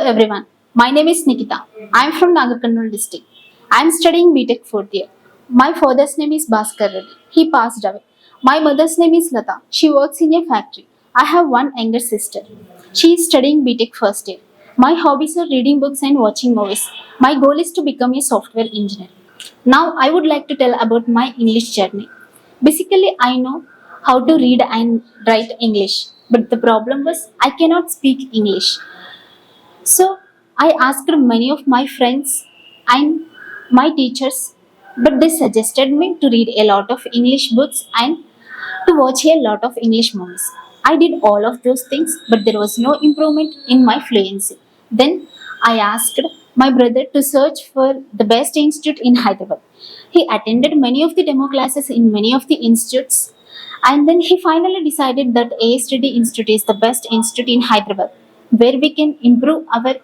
everyone, my name is Nikita. I am from Nagarkarnool district. I am studying BTech 4th year. My father's name is Bhaskar Reddy. He passed away. My mother's name is Lata. She works in a factory. I have one younger sister. She is studying BTech first year. My hobbies are reading books and watching movies. My goal is to become a software engineer. Now I would like to tell about my English journey. Basically, I know how to read and write English, but the problem was I cannot speak English. So I asked many of my friends and my teachers, but they suggested me to read a lot of English books and to watch a lot of English movies. I did all of those things, but there was no improvement in my fluency. Then I asked my brother to search for the best institute in Hyderabad. He attended many of the demo classes in many of the institutes, and then he finally decided that ASTD Institute is the best institute in Hyderabad, where we can improve our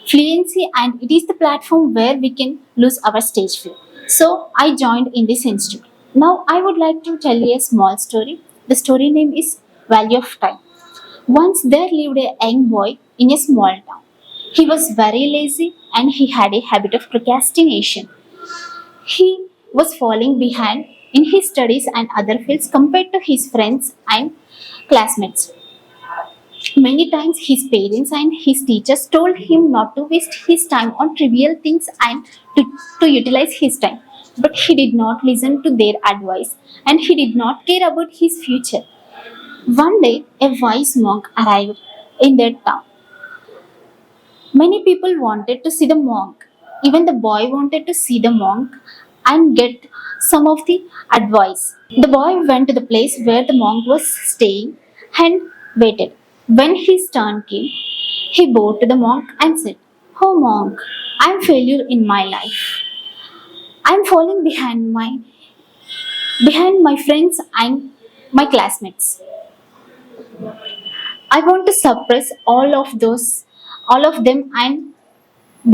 fluency, and it is the platform where we can lose our stage fear. So I joined in this institute. Now I would like to tell you a small story. The story name is Value of Time. Once there lived a young boy in a small town. He was very lazy and he had a habit of procrastination. He was falling behind in his studies and other fields compared to his friends and classmates. Many times his parents and his teachers told him not to waste his time on trivial things and to utilize his time. But he did not listen to their advice and he did not care about his future. One day, a wise monk arrived in their town. Many people wanted to see the monk. Even the boy wanted to see the monk and get some of the advice. The boy went to the place where the monk was staying and waited. When his turn came, he bowed to the monk and said, "Oh monk, I am failure in my life. I am falling behind my friends and my classmates. I want to suppress all of them and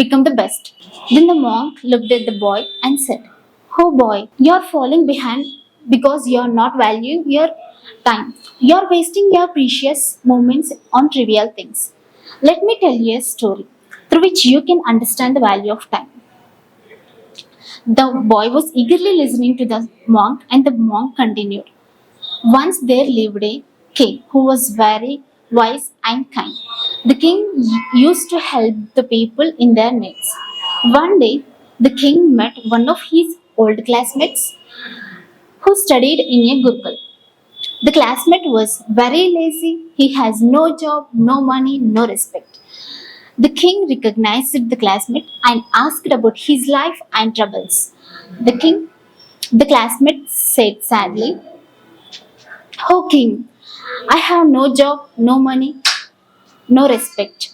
become the best." Then the monk looked at the boy and said, "Oh boy, you are falling behind because you are not valuing your time. You are wasting your precious moments on trivial things. Let me tell you a story through which you can understand the value of time." The boy was eagerly listening to the monk, and the monk continued. Once there lived a king who was very wise and kind. The king used to help the people in their needs. One day, the king met one of his old classmates who studied in a Gurukul. The classmate was very lazy. He has no job, no money, no respect. The king recognized the classmate and asked about his life and troubles. The classmate said sadly, "Oh king, I have no job, no money, no respect.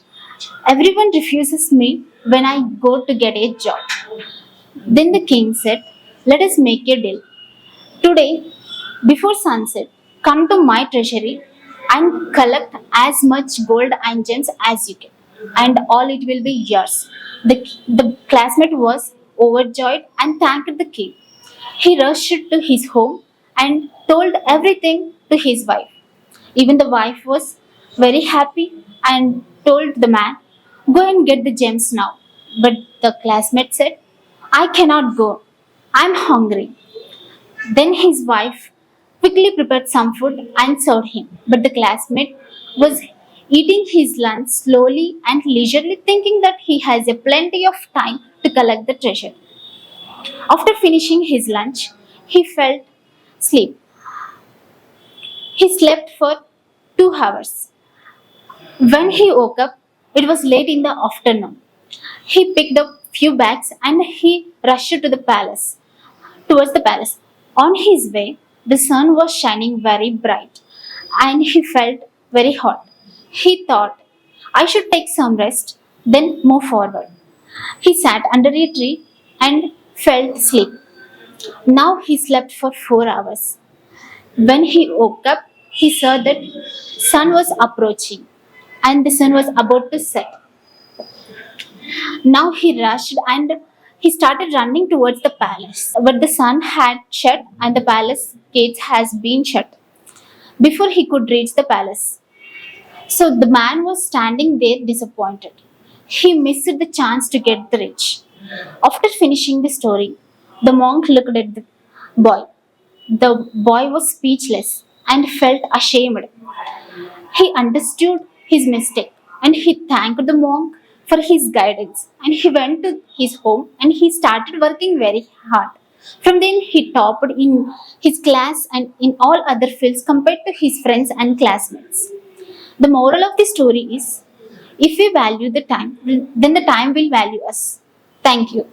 Everyone refuses me when I go to get a job." Then the king said, "Let us make a deal. Today, before sunset, come to my treasury and collect as much gold and gems as you can, and all it will be yours." The classmate was overjoyed and thanked the king. He rushed to his home and told everything to his wife. Even the wife was very happy and told the man, "Go and get the gems now." But the classmate said, "I cannot go. I am hungry." Then his wife quickly prepared some food and served him. But the classmate was eating his lunch slowly and leisurely, thinking that he has a plenty of time to collect the treasure. After finishing his lunch, he felt sleep. He slept for 2 hours. When he woke up, it was late in the afternoon. He picked up few bags and he rushed to the palace, towards the palace. On his way, the sun was shining very bright and he felt very hot. He thought, "I should take some rest, then move forward." He sat under a tree and felt sleep. Now he slept for 4 hours. When he woke up, he saw that sun was approaching and the sun was about to set. Now he rushed and he started running towards the palace. But the sun had set and the palace gates has been shut before he could reach the palace. So the man was standing there disappointed. He missed the chance to get the rich. After finishing the story, the monk looked at the boy. The boy was speechless and felt ashamed. He understood his mistake and he thanked the monk for his guidance. And he went to his home and he started working very hard. From then, he topped in his class and in all other fields compared to his friends and classmates. The moral of the story is if we value the time, then the time will value us. Thank you.